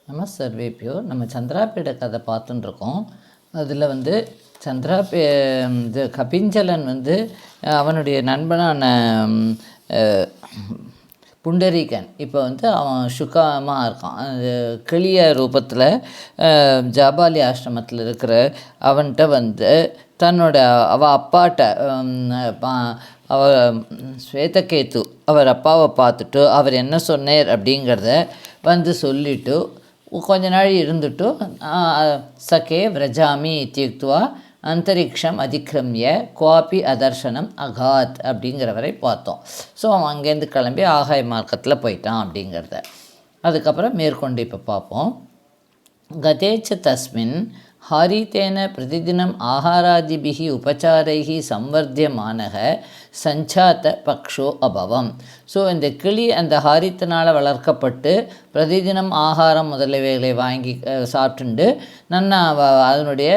நம சர்வேபியோ. நம்ம சந்திராபீட கதை பார்த்துட்டுருக்கோம். அதில் இது கபிஞ்சலன் அவனுடைய நண்பனான புண்டரீகன் இப்போ அவன் சுகமாக இருக்கான். கிளிய ரூபத்தில் ஜாபாலி ஆசிரமத்தில் இருக்கிற அவன்கிட்ட தன்னோட அப்பாட்ட அவ ஸ்வேதகேத்து அவர் அப்பாவை பார்த்துட்டு அவர் என்ன சொன்னார் அப்படிங்கிறத சொல்லிவிட்டு கொஞ்ச நாள் இருந்துட்டு சகே விரஜாமி இத்தியுக்துவா அந்தரிக்ஷம் அதிக்கிரமிய குவாபி அதர்ஷனம் அகாத் அப்படிங்கிறவரை பார்த்தோம். ஸோ அவன் அங்கேருந்து கிளம்பி ஆகாய மார்க்கத்தில் போயிட்டான் அப்படிங்கிறத அதுக்கப்புறம் மேற்கொண்டு இப்போ பார்ப்போம். கதேச்ச தஸ்மின் ஹாரித்தேன பிரதிதினம் ஆகாராதிபிகி உபச்சாரைகி சம்வர்த்தியமானக சஞ்சாத்த பக்ஷோ அபவம். ஸோ இந்த கிளி அந்த ஹாரித்தனால் வளர்க்கப்பட்டு பிரதிதினம் ஆகாரம் முதலியவைகளை வாங்கி சாப்பிட்டுண்டு நன்னா அதனுடைய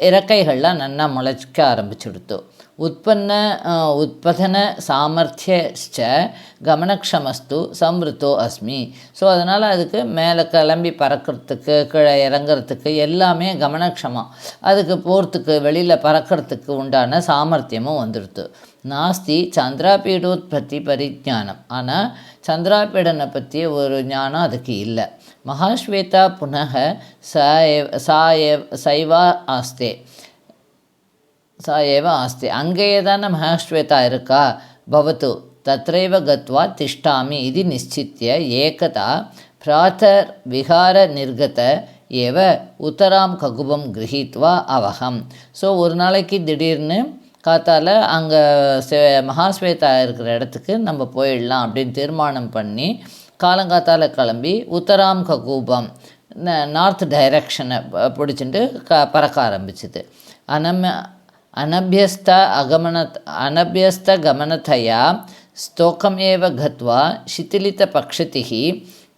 இறக்கைகள்லாம் நன்னா முளைச்சிக்க ஆரம்பிச்சுடுத்து. உற்பத்தன சாமர்த்தியச்ச கமனக்ஷமஸ்து சம்ருத்தோ அஸ்மி. ஸோ அதனால் அதுக்கு மேலே கிளம்பி பறக்கிறதுக்கு கீழே இறங்கிறதுக்கு எல்லாமே கமனக்ஷமம், அதுக்கு போகிறதுக்கு வெளியில் பறக்கிறதுக்கு உண்டான சாமர்த்தியமும் வந்துடுது. நாஸ்தி சந்திராபீடோத்பத்தி பரிஜானம். ஆனால் சந்திராபீடனை பற்றிய ஒரு ஞானம் அதுக்கு இல்லை. மகாஸ்வேதா புனக சைவா ஆஸ்தே சா ஏவ ஆஸ்தி. அங்கேயே தானே மகாஸ்வேதா இருக்கா. பவத்து தத்ரைவ கத்வா திஷ்டாமி இது நிச்சித்திய ஏகதா பிராத்தர் விகார நிர்கத ஏவ உத்தராம் ககுபம் கிரகித்வா அவகம். ஸோ ஒரு நாளைக்கு திடீர்னு காத்தால் அங்கே மகாஸ்வேதா இருக்கிற இடத்துக்கு நம்ம போயிடலாம் அப்படின்னு தீர்மானம் பண்ணி காலங்காத்தால் கிளம்பி உத்தராம் ககூபம் நார்த் டைரக்ஷனை பிடிச்சிட்டு பறக்க ஆரம்பிச்சுது. அனபியஸ்த கமனதயா ஸ்தோகம் ஏவ கத்வா சிதிலித பக்ஷதிः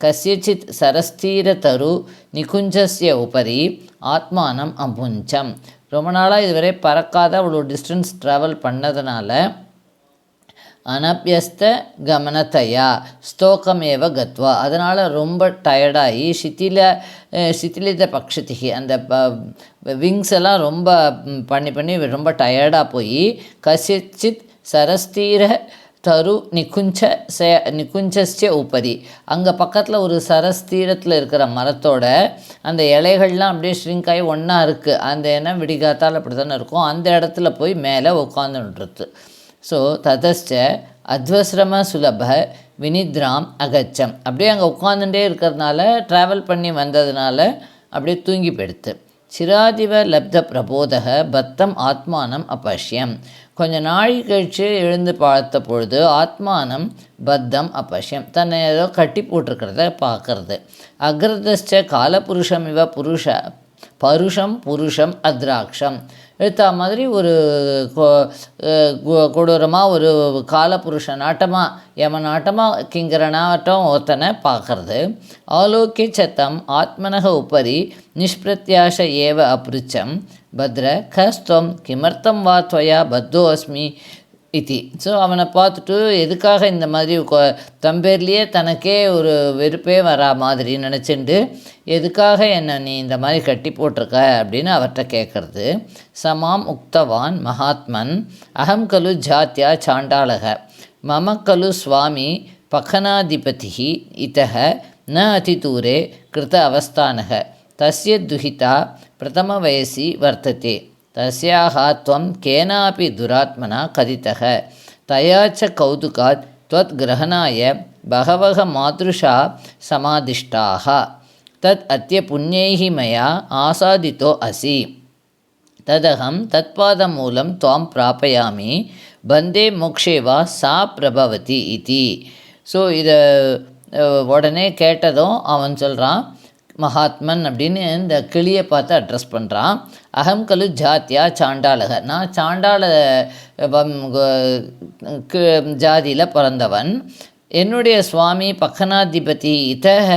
கஸ்யசித் சரஸ்தீரதரு நிகுஞ்சஸ்ய உபரி ஆத்மானம் அபுஞ்சம். ரொம்ப நாளாக இதுவரை பறக்காத அவ்வளோ டிஸ்டன்ஸ் ட்ராவல் பண்ணதுனால அனபியஸ்த கமனத்தையா ஸ்தோகமேவ கத்வா, அதனால் ரொம்ப டயர்டாகி சித்திலித பக்ஷத்திகி அந்த விங்ஸ் எல்லாம் ரொம்ப பண்ணி ரொம்ப டயர்டாக போய் கசிச்சித் சரஸ்தீர தரு நிகுஞ்சஸ்ய உப்பரி, அங்கே பக்கத்தில் ஒரு சரஸ்தீரத்தில் இருக்கிற மரத்தோட அந்த இலைகள்லாம் அப்படியே ஷ்ரிங்காகி ஒன்றா இருக்குது. அந்த எண்ணம் விடிகாத்தால் அப்படி தானே இருக்கும். அந்த இடத்துல போய் மேலே உட்காந்துன்றது. ஸோ ததச்ச அத்வஸ்ரம சுலப வினித்ராம் அகச்சம். அப்படியே அங்கே உட்காந்துட்டே இருக்கிறதுனால ட்ராவல் பண்ணி வந்ததுனால அப்படியே தூங்கி போயிடுத்து. சிராதிவ லப்த பிரபோதக பத்தம் ஆத்மானம் அபஷ்யம். கொஞ்சம் நாழி கழித்து எழுந்து பார்த்த பொழுது ஆத்மானம் பத்தம் அபஷ்யம், தன்னை ஏதோ கட்டி போட்டிருக்கிறத பார்க்கறது. அக்ரதச்ச காலபுருஷம் இவ புருஷம் அத்ராட்சம். எடுத்த மாதிரி ஒரு கொடூரமாக ஒரு காலபுருஷனாட்டமாக யமநாட்டமாக கிங்கரனாட்டம் ஒருத்தனை பார்க்கறது. ஆலோக்கிய சத்தம் ஆத்மனக உப்பரி நிஷ்பிரத்யாச ஏவ அப்ருச்சம் பத்ர கஸ்துவம் கிமர்த்தம் வா துவயா பத்தோ அஸ்மி இதி. ஸோ அவனை பார்த்துட்டு எதுக்காக இந்த மாதிரி தம்பேர்லேயே தனக்கே ஒரு வெறுப்பே வரா மாதிரி நினச்சிண்டு எதுக்காக என்னை நீ இந்த மாதிரி கட்டி போட்டிருக்க அப்படின்னு அவர்கிட்ட கேட்குறது. சமாம் உக்தவான் மகாத்மன் அகம் கலு ஜாத்தியா சாண்டாளக மம கலு சுவாமி பகனாதிபதி இத்தக ந அதிதூரே கிருத அவஸ்தானக தஸ்ய துஹிதா பிரதம வயசி வர்த்ததே தஸ்யாக துவம் கேனாபி துராத்மனா கதிதக தயாச்ச கௌதுகாத் त्वत् கிரகணாய பகவக மாத்ருஷா சமாதிஷ்டாக தத் அத்ய புண்ணியைஹி மயா ஆசாதித்தோ அசி ததகம் தத்பாதமூலம் துவாம் பிராபயாமி பந்தே மோக்ஷேவா சா பிரபவதி இதி. ஸோ இதை உடனே கேட்டதும் அவன் சொல்கிறான், மகாத்மன் அப்படின்னு இந்த கிளியை பார்த்து அட்ரஸ் பண்ணுறான். அகம் கலு ஜாத்தியா சாண்டாளக, நான் சாண்டாள ஜாதியில் பிறந்தவன். என்னுடைய சுவாமி பக்கனாதிபதி இதக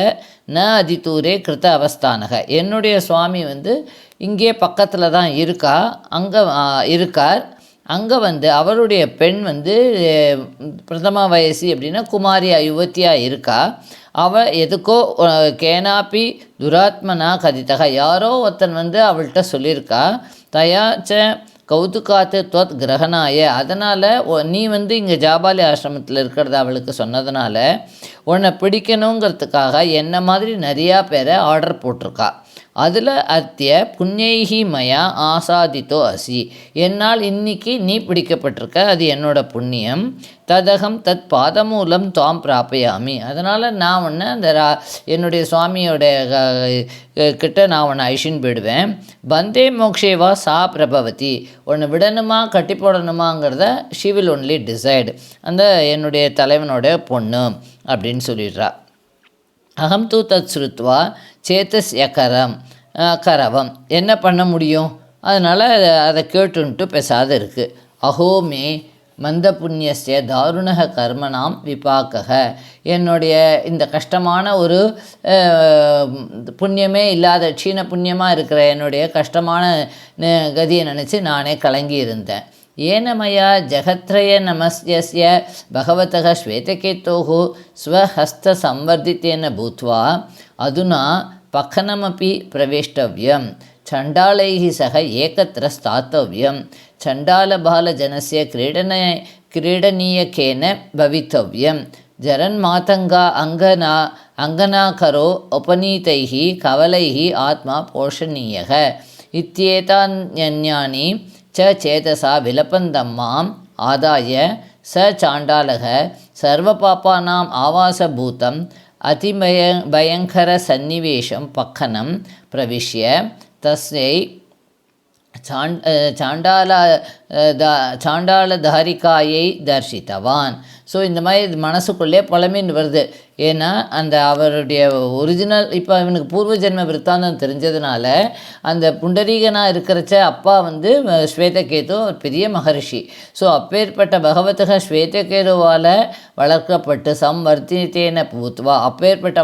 ந அதிதூரே கிருத்த அவஸ்தானக, என்னுடைய சுவாமி இங்கே பக்கத்தில் தான் அங்கே இருக்கார். அங்கே வந்து அவருடைய பெண் வந்து பிரதம வயசு அப்படின்னா குமாரியா யுவத்தியாக இருக்கா. அவள் எதுக்கோ கேனாப்பி துராத்மனா கதித்தக, யாரோ ஒருத்தன் வந்து அவள்கிட்ட சொல்லியிருக்கா, தயாச்ச கௌதுகாத்து துவத் கிரகணாய, அதனால் நீ வந்து இங்கே ஜாபாலி ஆசிரமத்தில் இருக்கிறத அவளுக்கு சொன்னதுனால உன்னை பிடிக்கணுங்கிறதுக்காக என்ன மாதிரி நிறையா பேரை ஆர்டர் போட்டிருக்கா. அதில் அத்திய புண்ணியைஹி மயா ஆசாதித்தோ அசி, என்னால் இன்னைக்கு நீ பிடிக்கப்பட்டிருக்க, அது என்னோட புண்ணியம். ததகம் தத் பாதமூலம் தாம் பிராப்பயாமி, அதனால் நான் உன்னை அந்த என்னுடைய சுவாமியோட கிட்ட நான் உன்னை ஐஷின் போயிடுவேன். பந்தே மோக்ஷேவா சா பிரபவதி, உன்னை விடணுமா கட்டி போடணுமாங்கிறத ஷி வில் ஒன்லி டிசைடு, அந்த என்னுடைய தலைவனோட பொண்ணு அப்படின்னு சொல்லிடுறா. அகம் தூ தத் ஸ்ருத்வா சேத்தஸ் கரவம், என்ன பண்ண முடியும், அதனால் அதை கேட்டுன்ட்டு பேசாத இருக்குது. அஹோமே மந்த புண்ணியஸ்ய தாருணக கர்மனாம் விபாக்கக, என்னுடைய இந்த கஷ்டமான ஒரு புண்ணியமே இல்லாத சீன புண்ணியமாக இருக்கிற என்னுடைய கஷ்டமான கதியை நினச்சி நானே கலங்கி இருந்தேன். ஏனமயா ஜகத்ரய நமஸ்யஸ்ய பகவதः ஸ்வேதகேத்தோः ஸ்வஹஸ்த சம்வர்தித்தேன பூத்வா அதுனா பக்கனமபி பிரவேஷ்டவ்யம் சண்டாளைः சக ஏகத்திர ஸ்தாத்தவ்யம் சண்டாலபாலஜனஸ்ய क्रीडनीयकेन भवितव्यं जरन्मातङ्गा अङ्गनाकरो उपनीतैः कवलैः आत्मा पोषणीयः इत्येतान्यन्यानि च चेतसा विलपन्तं माम् आदाय स चाण्डालः सर्वपापानाम् आवासभूतम् अतिभयङ्करसन्निवेशं पक्खनं प्रविश्य तस्यै சாண்டாளதாரிகாயை தரிசித்தவான். ஸோ இந்த மாதிரி இது மனசுக்குள்ளே புலமின்னு வருது. ஏன்னா அந்த அவருடைய ஒரிஜினல் இப்போ இவனுக்கு பூர்வ ஜென்ம விற்த்தாந்தம் தெரிஞ்சதுனால அந்த புண்டரீகனாக இருக்கிறச்ச அப்பா வந்து ஸ்வேதகேது பெரிய மகரிஷி. ஸோ அப்பேற்பட்ட பகவதக ஸ்வேதகேதுவால் வளர்க்கப்பட்டு சம்வர்த்தித்தேன பூத்வா, அப்பேற்பட்ட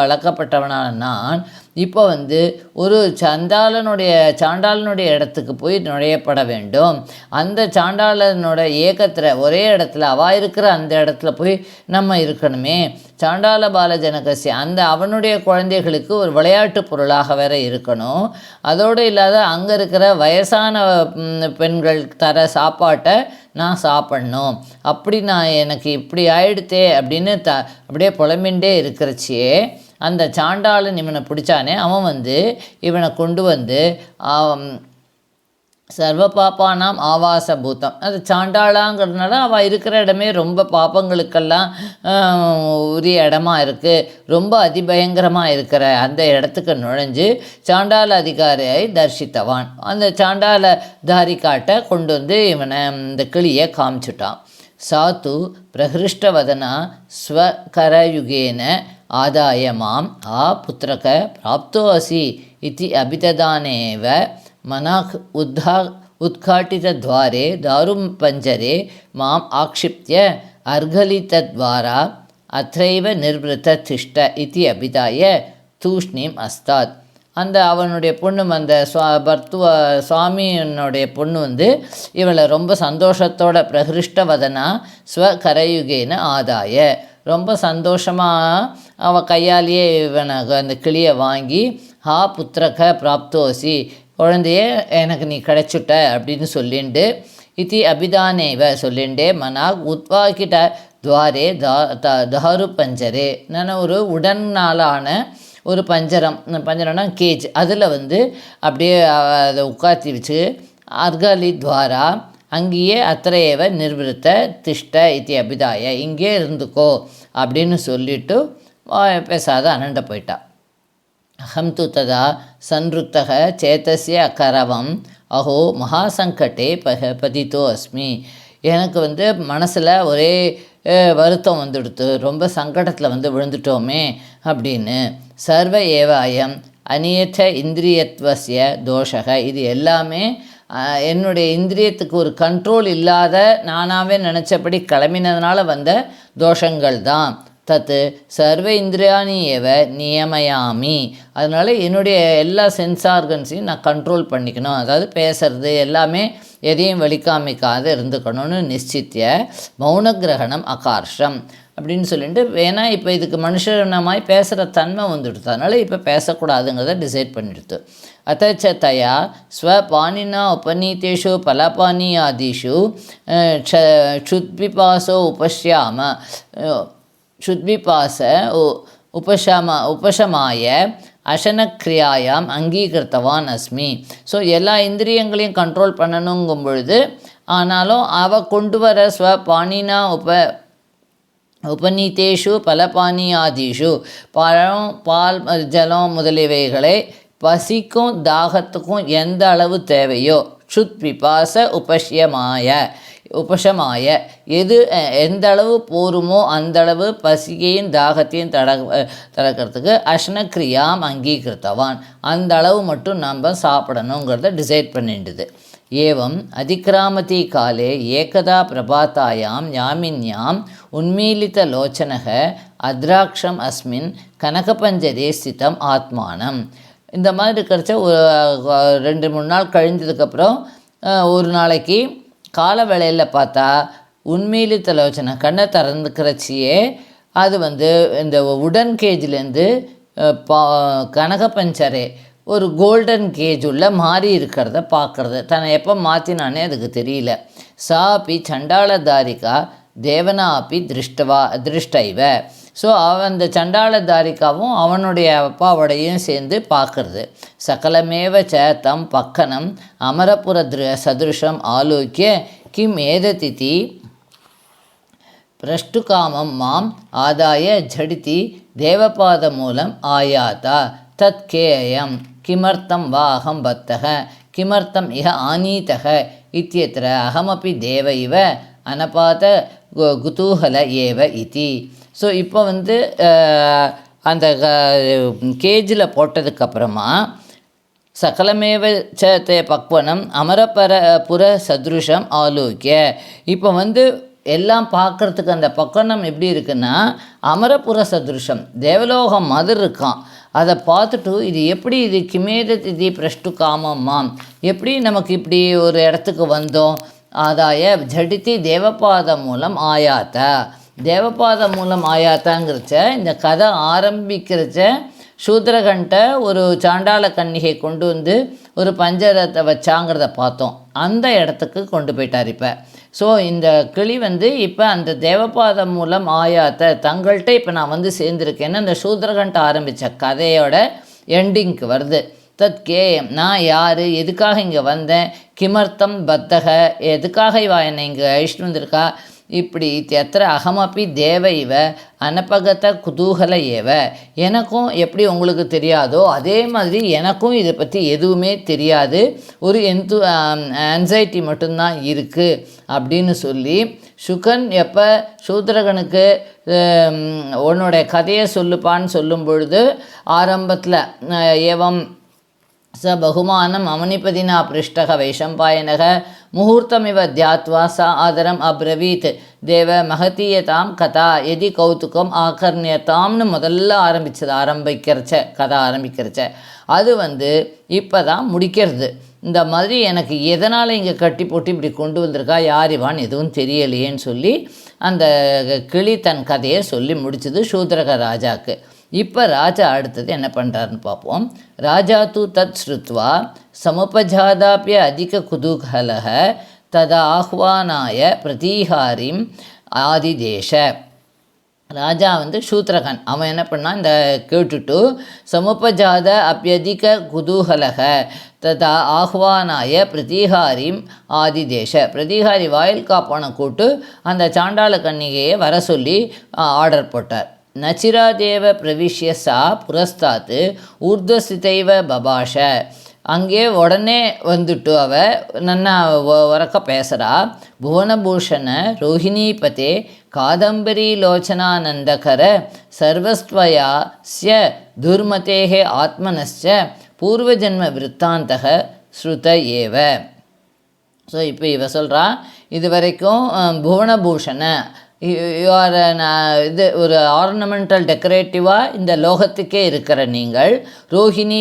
வளர்க்கப்பட்டவனான நான் இப்போ வந்து ஒரு சாண்டாளனுடைய இடத்துக்கு போய் நுழையப்பட வேண்டும். அந்த சாண்டாளனோட ஏகத்தில் ஒரே இடத்துல அவா இருக்கிற அந்த இடத்துல போய் நம்ம இருக்கணுமே. சாண்டால பாலஜனகசிய அந்த அவனுடைய குழந்தைகளுக்கு ஒரு விளையாட்டு பொருளாக வேற இருக்கணும். அதோடு இல்லாத அங்கே இருக்கிற வயசான பெண்கள் தர சாப்பாட்டை நான் சாப்பிட்ணும். அப்படி நான் எனக்கு இப்படி ஆயிடுத்தே அப்படின்னு அப்படியே புலம்பின்ண்டே இருக்கிறச்சியே அந்த சாண்டாளன் இவனை பிடிச்சானே, அவன் வந்து இவனை கொண்டு வந்து சர்வ பாப்பானாம் ஆவாச பூத்தம், அது சாண்டாளாங்கிறதுனால அவள் இருக்கிற இடமே ரொம்ப பாப்பங்களுக்கெல்லாம் உரிய இடமா இருக்குது, ரொம்ப அதிபயங்கரமாக இருக்கிற அந்த இடத்துக்கு நுழைஞ்சு சாண்டாள அதிகாரியை தரிசித்தவான். அந்த சாண்டாள தாரிகாட்டை கொண்டு வந்து இவனை இந்த கிளியை காமிச்சுட்டான். சாத்து பிரகிருஷ்டவதனா ஸ்வகரயுகேன ஆதாய மாம் புத்திரக பிராப்தோ அசி இதி அபிததானேவ மனாக் உத்காட்டிதத்வாரே தாரும் பஞ்சரே மாம் ஆக்ஷிப்ய அர்கலிதத்வாரா அத்ரைவ நிர்வృత திஷ்ட இதி அபிதாய தூஷ்ணீம் அஸ்தாத். அந்த அவனுடைய பொண்ணு அந்த சுவாமியினுடைய பொண்ணு வந்து இவளை ரொம்ப சந்தோஷத்தோட பிரகிருஷ்டவதனா ஸ்வகரயுகேன ஆதாய, ரொம்ப சந்தோஷமாக அவள் கையாலேயே இவனுக்கு அந்த கிளியை வாங்கி புத்திரக பிராப்தோசி, குழந்தைய எனக்கு நீ கிடைச்சுட்ட அப்படின்னு சொல்லிண்டு இத்தி அபிதானேவ சொல்லிண்டே மனாக் உத்வாகிட்ட துவாரே தாரு பஞ்சரே, நான் ஒரு உடனாலான ஒரு பஞ்சரம்னா கேஜ், அதில் வந்து அப்படியே அதை உட்காத்தி வச்சு அர்கலி துவாரா அங்கேயே அத்திரையவ நிர்வృత திஷ்ட இத்தி அபிதாய, இங்கே இருந்துக்கோ அப்படின்னு சொல்லிவிட்டு பேசாத அனண்ட போயிட்டா. அஹம் து ததா சன்ருத்தக சேத்தஸ்ய அகரவம் அஹோ மகாசங்கட்டே பதித்தோ அஸ்மி, எனக்கு வந்து மனசில் ஒரே வருத்தம் வந்துடுத்து, ரொம்ப சங்கடத்தில் வந்து விழுந்துட்டோமே அப்படின்னு. சர்வ ஏவ அயம் அநியற்ற இந்திரியத்வசிய தோஷக, இது எல்லாமே என்னுடைய இந்திரியத்துக்கு ஒரு கண்ட்ரோல் இல்லாத நானாகவே நினச்சபடி கிளம்பினதுனால வந்த தோஷங்கள் தான். தத் சர்வ இந்திரியாணி ஏவ நியமயாமி. அதனால் என்னுடைய எல்லா சென்ஸ் ஆர்கன்ஸையும் நான் கண்ட்ரோல் பண்ணிக்கணும், அதாவது பேசுறது எல்லாமே எதையும் வெளிக்காமிக்காத இருந்துக்கணும்னு நிச்சித்திய மௌன கிரகணம் அகார்ஷம் அப்படின்னு சொல்லிட்டு, ஏன்னா இப்போ இதுக்கு மனுஷனமாய் பேசுகிற தன்மை வந்துடுது, அதனால் இப்போ பேசக்கூடாதுங்கிறத டிசைட் பண்ணிடுது. அத்தச்ச தயா ஸ்வபாணினா உபநீதேஷு பலபானியாதிஷு க்ஷுத்பிபாசோ உபஷ்யாம க்ஷுத்பிபாச உபசமாய அசனக்ரியாயாம் அங்கீகரித்தவான் அஸ்மி. ஸோ எல்லா இந்திரியங்களையும் கண்ட்ரோல் பண்ணணுங்கும் பொழுது, ஆனாலும் அவ கொண்டு வர ஸ்வபாணினா உபநீதேஷு பலபானியாதிஷு பழம் பால் ஜலம் முதலியவைகளை பசிக்கும் தாகத்துக்கும் எந்த அளவு தேவையோ க்ஷுத் பிபாச உபசமாய எது எந்த அளவு போருமோ அந்தளவு பசியையும் தாகத்தையும் தடக்கிறதுக்கு அஷ்னக்ரியாம் அங்கீகரித்தவான், அந்த அளவு மட்டும் நம்ம சாப்பிடணுங்கிறத டிசைட் பண்ணிடுது. ஏவம் அதிக்ராமதி காலே ஏகதா பிரபாத்தாயாம் யாமின்யாம் உன்மீலித லோச்சனக அத்ராட்சம் அஸ்மின் கனகபஞ்சரே ஸ்திதம் ஆத்மானம். இந்த மாதிரி இருக்கிறச்ச ஒரு 2-3 நாள் கழிஞ்சதுக்கப்புறம் ஒரு நாளைக்கு கால வேளையில் பார்த்தா உண்மையிலித்த லோச்சனை கண்ணை திறந்துக்கிறச்சியே அது இந்த உடன் கேஜ்லேருந்து கனகபஞ்சரே ஒரு கோல்டன் கேஜ் உள்ள மாறி இருக்கிறத பார்க்குறது, தன்னை எப்போ மாற்றினானே அதுக்கு தெரியல. சாப்பி சண்டாளதாரிகா தேவனாப்பி திருஷ்டைவ. ஸோ அந்த சண்டாளதாரிக்காவும் அவனுடைய அப்பாவோடையும் சேர்ந்து பார்க்குறது. சகலமேவ ச தம் பக்கனம் அமரபுர சதுருஷம் ஆலோக்கிய கிம் ஏததிதி பிரஷ்டுகாமம் மாம் ஆதாய ஜடிதி தேவபாத மூலம் ஆயாதா தத் கேயம் கிமர்த்தம் வா அகம் பக்தக கிமர்த்தம் இஹ ஆனீதக இத்தியத்திர அகமபி தேவ இவ அனபாத குதூகல ஏவ இதி. ஸோ இப்போ அந்த கேஜில் போட்டதுக்கப்புறமா சகலமேவ ச பக்வனம் புர சதுருஷம் ஆலோக்கிய. இப்போ எல்லாம் பார்க்குறதுக்கு அந்த பக்கனம் எப்படி இருக்குன்னா அமரபுர சதுருஷம் தேவலோகம் மாதிரி இருக்கான். அதை பார்த்துட்டு இது கிமேத திதி பிரஷ்டு காமம்மாம், எப்படி நமக்கு இப்படி ஒரு இடத்துக்கு வந்தோம், ஆதாய ஜடித்தி தேவபாதம் மூலம் ஆயாத்த. தேவபாதம் மூலம் ஆயாத்தாங்கிறச்ச இந்த கதை ஆரம்பிக்கிறச்ச சூத்ரகண்ட ஒரு சாண்டாள கன்னிகை கொண்டு ஒரு பஞ்சரத்தை வச்சாங்கிறத பார்த்தோம், அந்த இடத்துக்கு கொண்டு போயிட்டார். இப்போ ஸோ இந்த கிளி இப்போ அந்த தேவபாதம் மூலம் ஆயாத்த தங்கள்கிட்ட இப்போ நான் சேர்ந்துருக்கேன்னு அந்த சூத்ரகண்ட ஆரம்பித்த கதையோட எண்டிங்க்கு வருது. தத் கேயம் நான் யார், எதுக்காக இங்கே வந்தேன், கிமர்த்தம் பத்தக எதுக்காக இவா என்னை இங்கே அழிச்சிட்டு வந்திருக்கா, இப்படி எத்திர அகமப்பி தேவ இவ அனபகத குதூகல ஏவ. எனக்கும் எப்படி உங்களுக்கு தெரியாதோ அதே மாதிரி எனக்கும் இதை பற்றி எதுவுமே தெரியாது, ஒரு ஆன்சைட்டி மட்டும்தான் இருக்குது அப்படின்னு சொல்லி சுகன் எப்போ சூத்ரகனுக்கு உன்னுடைய கதையை சொல்லுப்பான்னு சொல்லும் பொழுது ஆரம்பத்தில் ஏவம் ச பகுமானம் அமனிபதினா பிருஷ்டக வைஷம்பாயனக முகூர்த்தமிவ தியாத்வா சா ஆதரம் அப்ரவீத் தேவ மகதீயதாம் கதா எதி கௌதுக்கம் ஆகர்ணியதாம்னு முதல்ல கதை ஆரம்பிக்கிறச்ச அது இப்போ தான் முடிக்கிறது. இந்த மாதிரி எனக்கு எதனால் இங்கே கட்டி போட்டு இப்படி கொண்டு வந்திருக்கா, யார் இவான்னு எதுவும் தெரியலையேன்னு சொல்லி அந்த கிளி தன் கதையை சொல்லி முடிச்சது சூத்ரக ராஜாவுக்கு. இப்போ ராஜா அடுத்தது என்ன பண்ணுறாருன்னு பார்ப்போம். ராஜா தூ தத் ஸ்ருத்வா சமுபஜாதாப்பிய அதிக குதூகலக ததா ஆஹ்வானாய பிரதீஹாரிம் ஆதிதேஷ. ராஜா சூத்ரகன் அவன் என்ன பண்ணான், இந்த கேட்டுட்டு சமுபஜாத அப்பியதிக குதூகலக ததா ஆஹ்வானாய பிரதீஹாரிம் ஆதிதேஷ. பிரதீஹாரி வாயில் காப்பானை கூட்டு அந்த சாண்டாள கன்னிகையை வர சொல்லி ஆர்டர் போட்டார். நச்சிராதேவ பிரவிஷ்ய சா புரஸ்தாத்து ஊர்துவஸ்திதைவ பபாஷ. அங்கே உடனே வந்துட்டு அவ நன்னா உறக்க பேசுகிறா. புவனபூஷண ரோஹிணீபதே காதம்பரி லோச்சனானந்தகர சர்வஸ்வயா ஸ்ய துர்மதேஹே ஆத்மனஸ்ச பூர்வஜன்ம விருத்தாந்தக ஸ்ருத ஏவ. ஸோ இப்போ இவ சொல்கிறா, இது வரைக்கும் புவனபூஷண யூஆர் இது ஒரு ஆர்னமெண்டல் டெக்கரேட்டிவாக இந்த லோகத்துக்கே இருக்கிற நீங்கள். ரோஹிணி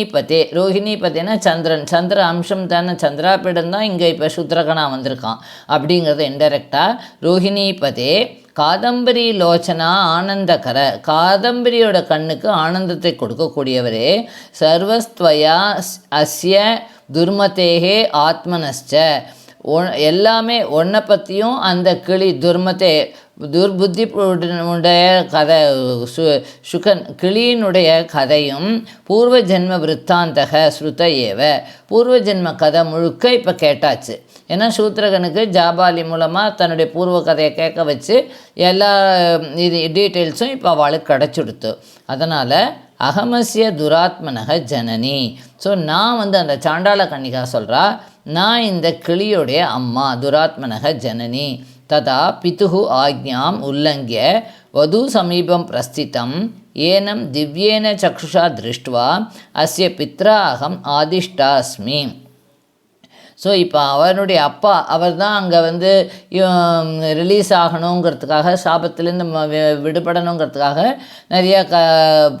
பதேனா சந்திர அம்சம் தானே, சந்திராபீடம் தான் இங்கே இப்போ சூத்ரகணா வந்திருக்கான் அப்படிங்கிறது இன்டெரக்டாக. ரோஹிணி பதே காதம்பரி லோச்சனா ஆனந்தகர, காதம்பரியோட கண்ணுக்கு ஆனந்தத்தை கொடுக்கக்கூடியவரே. சர்வஸ்துவயா அஸ்ய துர்மதேகே ஆத்மனஸ்ச, எல்லாமே ஒன்றை பற்றியும் அந்த கிளி துர்புத்தி உடைய கதை சுகன் கிளியினுடைய கதையும் பூர்வ ஜென்ம விற்த்தாந்தக ஸ்ருத ஏவ, பூர்வ ஜென்ம கதை முழுக்க இப்போ கேட்டாச்சு. ஏன்னா சூத்ரகனுக்கு ஜாபாலி மூலமாக தன்னுடைய பூர்வ கதையை கேட்க வச்சு எல்லா இது டீட்டெயில்ஸும் இப்போ அவளுக்கு கிடச்சிடுத்து. அதனால் அகமஸ்ய துராத்மனக ஜனனி. ஸோ நான் அந்த சாண்டாள கன்னிகா சொல்கிறா, நான் இந்த கிளியோடைய அம்மா, துராத்மனக ஜனனி. ததா பிதுஹு ஆக்ஞாம் உல்லங்கிய வது சமீபம் பிரஸ்திதம் ஏனம் திவ்யேன சக்ஷுஷா திருஷ்டுவா அஸ்ய பித்ரா அகம் ஆதிஷ்டா அஸ்மி. ஸோ இப்போ அவனுடைய அப்பா அவர் தான் அங்கே ரிலீஸ் ஆகணுங்கிறதுக்காக, சாபத்திலேருந்து விடுபடணுங்கிறதுக்காக நிறைய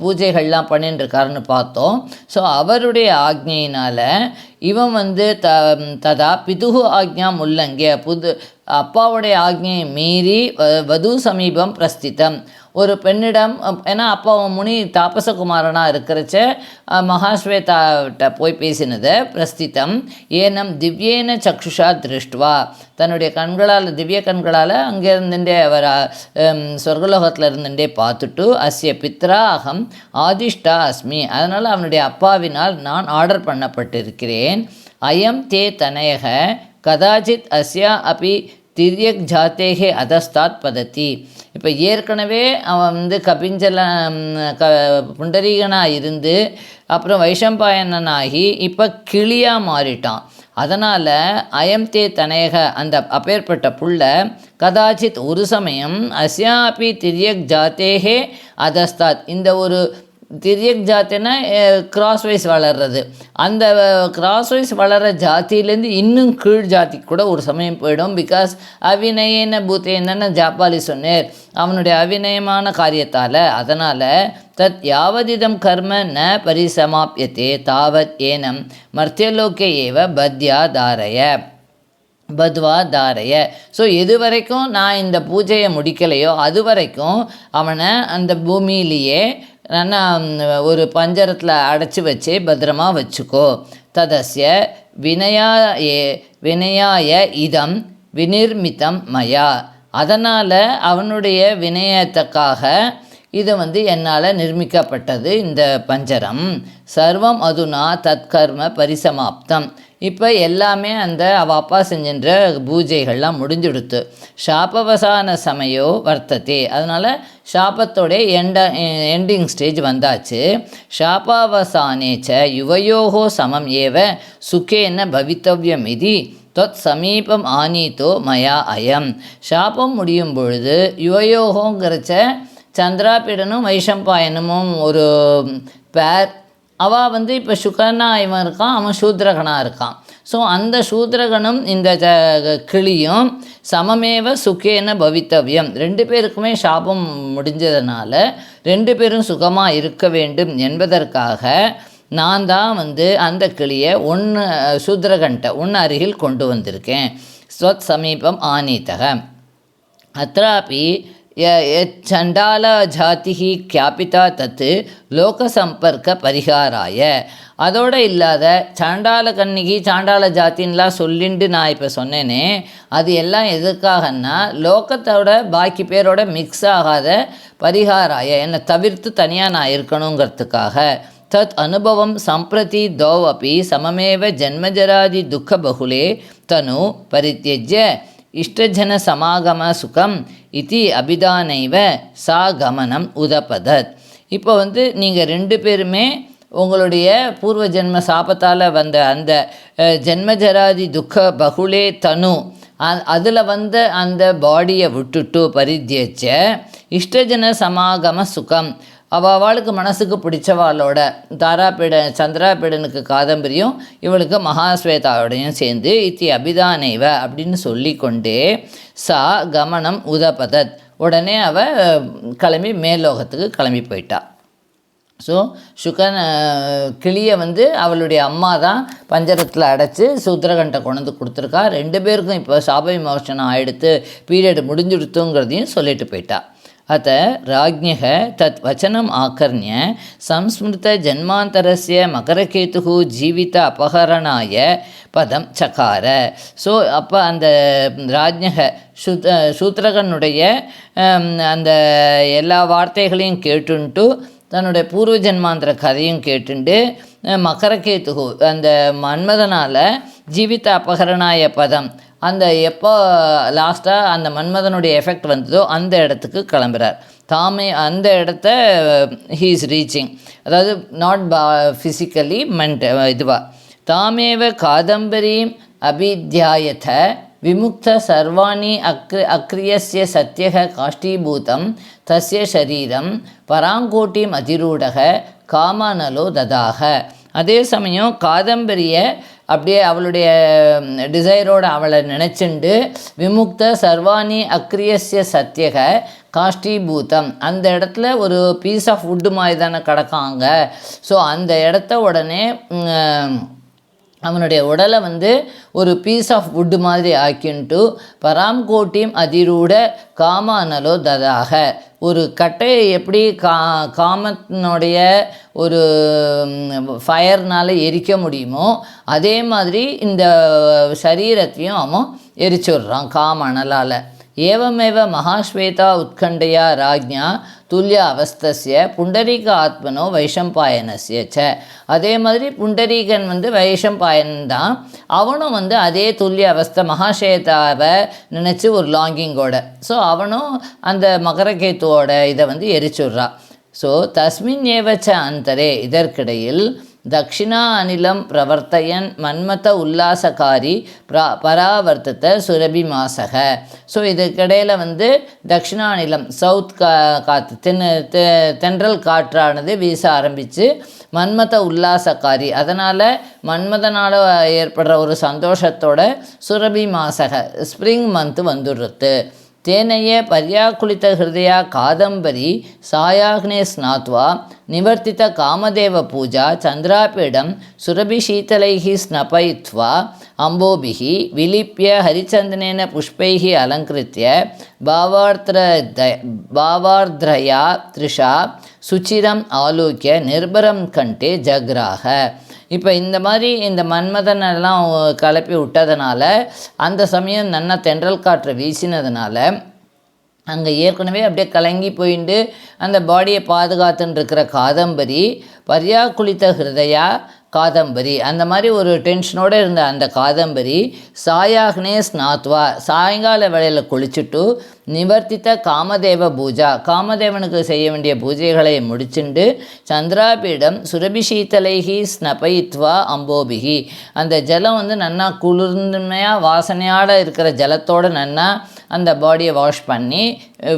பூஜைகள்லாம் பண்ணிட்டுருக்காருன்னு பார்த்தோம். ஸோ அவருடைய ஆக்ஞையினால் இவன் ததா பிதுகு ஆக்ஞாம் உல்லங்கிய, அப்பாவுடைய ஆக்ஞையை மீறி வது சமீபம் பிரஸ்திதம், ஒரு பெண்ணிடம், ஏன்னா அப்பா முனி தாபசகுமாரனாக இருக்கிறச்ச மகாஸ்வேதாட்ட போய் பேசினதை பிரஸ்திதம் ஏனம் திவ்யேன சக்ஷுஷா திருஷ்டுவா, தன்னுடைய கண்களால் திவ்ய கண்களால் அங்கே இருந்துட்டே அவர் சொர்க்கலோகத்தில் இருந்துட்டே பார்த்துட்டு அஸ்ய பித்ரா அகம் ஆதிஷ்டா அஸ்மி, அதனால் அவனுடைய அப்பாவினால் நான் ஆர்டர் பண்ணப்பட்டிருக்கிறேன். அயம் தே தனயக கதாச்சித் அஸ்யா அபி திரியக் ஜாத்தேகே அதஸ்தாத் பதத்தி. இப்போ ஏற்கனவே அவன் கபிஞ்சல புண்டரீகனாக இருந்து அப்புறம் வைஷம்பாயனனாகி இப்போ கிளியாக மாறிட்டான். அதனால் அயம் தே தனயக, அந்த அப்பேற்பட்ட புள்ள கதாச்சித் ஒரு சமயம் அஸ்யாபி திரியக் ஜாத்தேகே அதஸ்தாத், இந்த ஒரு திரியக் ஜாத்தினா கிராஸ்வைஸ் வளர்றது, அந்த கிராஸ்வைஸ் வளர்கிற ஜாத்தியிலேருந்து இன்னும் கீழ் ஜாதிக்கு கூட ஒரு சமயம் போயிடும். பிகாஸ் அவிநயன பூத்தேன்னு ஜாபாலி சொன்னார், அவனுடைய அவிநயமான காரியத்தால். அதனால் தத் யாவதிதம் கர்ம ந பரிசமாப்யத்தே தாவத் ஏனம் மர்த்தியலோகே ஏவ பத்வா தாரைய. ஸோ எது வரைக்கும் நான் இந்த பூஜையை முடிக்கலையோ அது வரைக்கும் அவனை அந்த பூமியிலேயே ஒரு பஞ்சரத்தில் அடைச்சி வச்சு பத்திரமாக வச்சுக்கோ. ததஸ்ய வினயாய இதம் வினிர்மிதம் மயா, அதனால் அவனுடைய வினயத்துக்காக இது என்னால் நிர்மிக்கப்பட்டது இந்த பஞ்சரம். சர்வம் அதுனா தற்கர்ம பரிசமாப்தம், இப்போ எல்லாமே அவள் அப்பா செஞ்சின்ற பூஜைகள்லாம் முடிஞ்சுடுத்து. ஷாபவசான சமயோ வர்த்ததே, அதனால் ஷாபத்தோடைய எண்டிங் ஸ்டேஜ் வந்தாச்சு. ஷாபாவசானேச்ச யுவயோகோ சமம் ஏவ சுகேன பவித்தவ்யம் இது தொத் சமீபம் ஆனீத்தோ மயா அயம். ஷாபம் முடியும் பொழுது யுவயோகோங்கிறச்ச சந்திராபீடனும் வைஷம்பாயனமும் ஒரு பேர், அவள் இப்போ சுகனா இவன் இருக்கான், அவன் சூத்ரகனாக இருக்கான். ஸோ அந்த சூத்ரகனும் இந்த கிளியும் சமமேவ சுகேன பவித்தவ்யம், ரெண்டு பேருக்குமே சாபம் முடிஞ்சதுனால ரெண்டு பேரும் சுகமாக இருக்க வேண்டும் என்பதற்காக நான் தான் அந்த கிளியை சூத்ரகன்ட்ட அருகில் கொண்டு வந்திருக்கேன். ஸ்வத் சமீபம் ஆனீத்தக அत्रापि சண்டால ஜாதி கியாபிதா தத்து லோகசம்பர்க்க பரிகாராய. அதோடு இல்லாத சாண்டால கன்னிகி சாண்டால ஜாத்தின்லாம் சொல்லிண்டு நான் இப்போ சொன்னேனே, அது எல்லாம் எதுக்காகன்னா லோகத்தோட பாக்கி பேரோட மிக்ஸ் ஆகாத பரிகாராய, என்னை தவிர்த்து தனியாக நான் இருக்கணுங்கிறதுக்காக. தத் அனுபவம் சம்பிரதி தோவப்பி சமமேவ ஜன்மஜராதி துக்க பகுலே தனு பரித்யஜ்ய இஷ்டஜன சமாகம சுகம் இதி அபிதானைவ சா கமனம் உதபதத். இப்போ நீங்கள் ரெண்டு பேருமே உங்களுடைய பூர்வ ஜென்ம சாபத்தால் வந்த அந்த ஜென்மஜராதி துக்க பகுலே தனு அதில் அந்த பாடியை விட்டுட்டு பரித்யச்ச இஷ்டஜன சமாகம சுகம், அவளுக்கு மனசுக்கு பிடிச்சவாளோட சந்திராபீடனுக்கு காதம்பரியும் இவளுக்கு மகாஸ்வேதாவோடையும் சேர்ந்து இத்தி அபிதானைவ அப்படின்னு சொல்லிக்கொண்டே சா கமனம் உதபதத் உடனே அவள் கிளம்பி மேல்லோகத்துக்கு கிளம்பி போயிட்டா. ஸோ சுகன் கிளியை வந்து அவளுடைய அம்மா தான் பஞ்சரத்தில் அடைச்சி சூத்திரகண்டை கொண்டு வந்து கொடுத்துருக்கா. 2 பேருக்கும் இப்போ சாப விமோசனம் ஆகிடுத்து, பீரியட் முடிஞ்சுடுத்துங்கிறதையும் சொல்லிட்டு போயிட்டா. அத்த ராஜ்ஞக தத் வச்சனம் ஆக்கர்ணிய சம்ஸ்மிருத ஜன்மாந்தரஸ்ய மகரகேது ஜீவித அபகரணாய பதம் சகார. ஸோ அப்போ அந்த ராஜ்ஞக சூத்திரகனுடைய அந்த எல்லா வார்த்தைகளையும் கேட்டுன்ட்டு தன்னுடைய பூர்வ ஜென்மாந்திர கதையும் கேட்டுண்டு மகரகேது அந்த மன்மதனால் ஜீவித அபகரணாய பதம் அந்த எப்போ லாஸ்ட்டாக அந்த மன்மதனுடைய எஃபெக்ட் வந்ததோ அந்த இடத்துக்கு கிளம்புறார். தாமே அந்த இடத்த ஹீ இஸ் ரீச்சிங், அதாவது நாட் ஃபிசிக்கலி இதுவா தாமேவ காதம்பரீம் அபித்யாயத விமுக்த சர்வாணி அக்ரியஸ்ய சத்யக காஷ்டீபூதம் தஸ்ய சரீரம் பராங்கோட்டிம் அதிரூடக காமானலோ ததாக. அதே சமயம் காதம்பரியை அப்படியே அவளுடைய டிசைரோட அவளை நினச்சிண்டு விமுக்த சர்வாணி அக்ரியஸ்ய சத்யக காஷ்டீபூதம் அந்த இடத்துல ஒரு பீஸ் ஆஃப் வுட்டு மாதிரி தானே கிடக்காங்க. ஸோ அந்த இடத்த உடனே அவனுடைய உடலை வந்து ஒரு பீஸ் ஆஃப் வுட்டு மாதிரி ஆக்கின்ட்டு பராம்கோட்டியும் அதிரூட காமானலோ ததாக ஒரு கட்டையை எப்படி காமத்தினுடைய ஒரு ஃபயர்னால் எரிக்க முடியுமோ அதே மாதிரி இந்த சரீரத்தையும் அவன் எரிச்சுடுறான் காமணலால். ஏவமேவ மகாஸ்வேதா உத்கண்டையா ராஜ்ஞா துல்லிய அவஸ்தஸ்ய புண்டரீக ஆத்மனோ வைஷம்பாயனஸ்ய ச. அதே மாதிரி புண்டரீகன் வந்து வைஷம்பாயன் தான், அவனும் வந்து அதே துல்லிய அவஸ்தை மகாஸ்வேதாவை நினச்சி ஒரு லாங்கிங்கோட. ஸோ அவனும் அந்த மகரகேத்துவோட இதை வந்து எரிச்சுடுறா. ஸோ தஸ்மின் ஏவச்ச அந்தரே இதற்கிடையில் தக்ஷிணா அனிலம் பிரவர்த்தயன் மன்மத உல்லாசகாரி பராவர்த்தத்தை சுரபி மாசக. ஸோ இதுக்கிடையில் வந்து தக்ஷிணா அனிலம் சவுத் காற்று தென்றல் காற்றானது வீச ஆரம்பித்து மன்மத உல்லாசக்காரி, அதனால் மன்மதனால் ஏற்படுற ஒரு சந்தோஷத்தோட சுரபி மாசக ஸ்ப்ரிங் மந்த் வந்துடுறது. தேனைய பர்யாக்குலித ஹிருதயா காதம்பரி சாயாக்னே ஸ்நாத்வா நிவர்த்தித காமதேவ பூஜா சந்திராபீடம் சுரபிஷீதலைஹி ஸ்னபயித்வா அம்போபிஹி விலிப்ய ஹரிச்சந்தனேன புஷ்பைஹி அலங்கிருத்ய பாவார்த்ரயா த்ரிஷா சுச்சிரம் ஆலோக்கிய நிர்பரம் கண்டே ஜக்ராக. இப்போ இந்த மாதிரி இந்த மன்மதனெல்லாம் கிளப்பி விட்டதுனால அந்த சமயம் நன்னா தென்றல் காற்று வீசினதுனால அங்கே ஏற்கனவே அப்படியே கலங்கி போயிட்டு அந்த பாடியை பாதுகாத்துன்னு இருக்கிற காதம்பரி பர்யாக்குலித ஹிருதயா காதம்பரி அந்த மாதிரி ஒரு டென்ஷனோடு இருந்த அந்த காதம்பரி சாயாக்னே ஸ்நாத்வா சாயங்கால வேளையில் குளிச்சுட்டு நிவர்த்தித்த காமதேவ பூஜா காமதேவனுக்கு செய்ய வேண்டிய பூஜைகளை முடிச்சுண்டு சந்திராபீடம் சுரபிஷீத்தலைஹி ஸ்னபயித்வா அம்போபிகி அந்த ஜலம் வந்து நன்னா குளிர்மையாக வாசனையோடு இருக்கிற ஜலத்தோடு நன்னா அந்த பாடியை வாஷ் பண்ணி